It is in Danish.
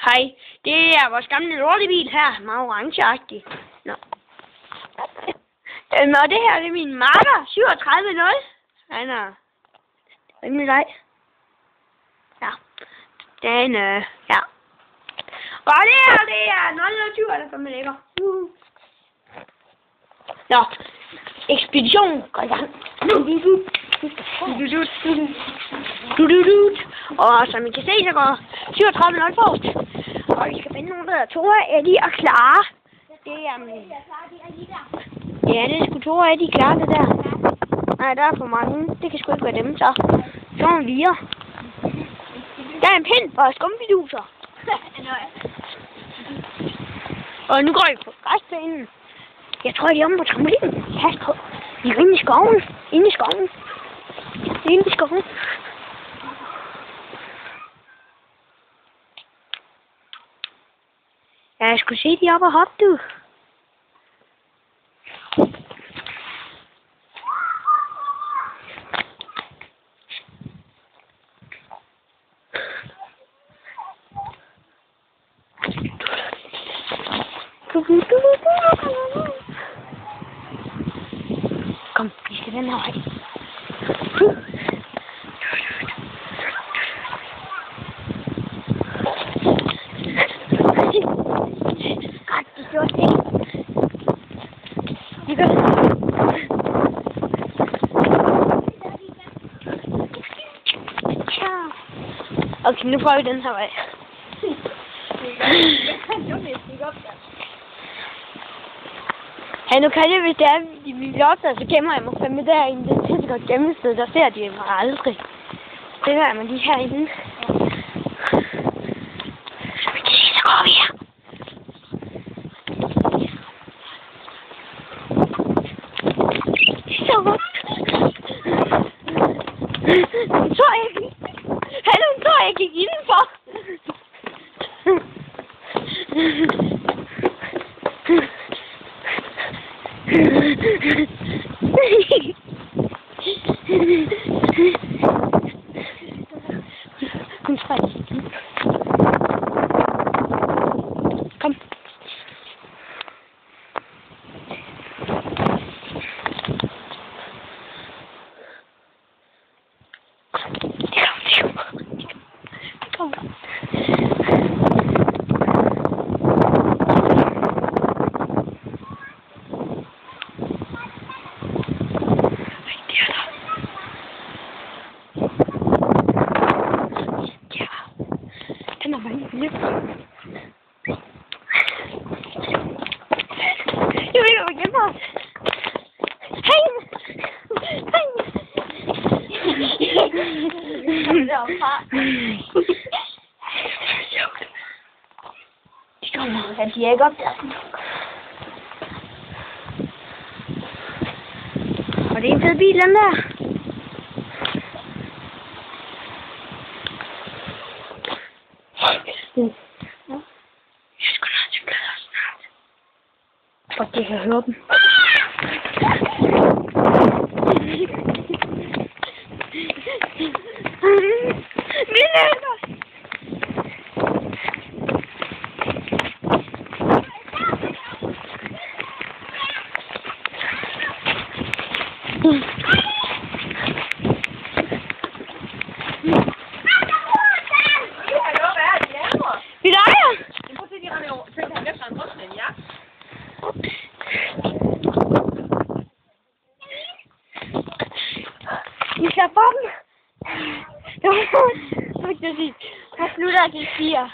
Hej, det er vores gamle lortebil her, meget orangeagtig. Nå. Og det her det er min makker, 37.0. Han er rimelig leg. Ja. Den, ja. Og det her, det er 020, eller som det ligger. Nå. Ekspedition går i gang. Og som I kan se, så går 37.0 forrest. Og vi skal finde nogen, der hedder Tora, Eddie og Clara. Det er... Ja, det er sgu Tora, Eddie og Clara, det der. Nej, der er for mange. Det kan sgu ikke være dem, så. Så er vi Der er en pind for skumfiduser. Og nu går vi på græsbanen. Jeg tror, de er omme på trampolinen. Pas på. Vi er inde i skoven. Inde i skoven. Inde i skoven. Ja, jeg skulle se de oppe og hoppe, du. Kom, vi skal den her vej. Godt, det gjorde det. Vi gør det. Okay, nu prøver vi den her vej. Hey, nu kan jeg, hvis det er, vi bliver optaget, så gemmer jeg mig fandme derinde. Det er et godt gemmested, der ser de mig aldrig. Det gør jeg med de herinde. Så vi kan se, så går vi her. Det er så godt. Hun tror jeg ikke. Hey, hun tror jeg gik indenfor. Hun tror jeg ikke. Kom. Kom. Den er bare ikke lidt. Jeg vil jo hjemme os. Hej! Hej! De kommer. Han siger ikke op der. Og det er en fed bil, den der. Jeg skal nok til glæder snart. For det kan høre dem. Vi leger! Vi skal få dem. Det var så sige. Jeg slutter at det siger.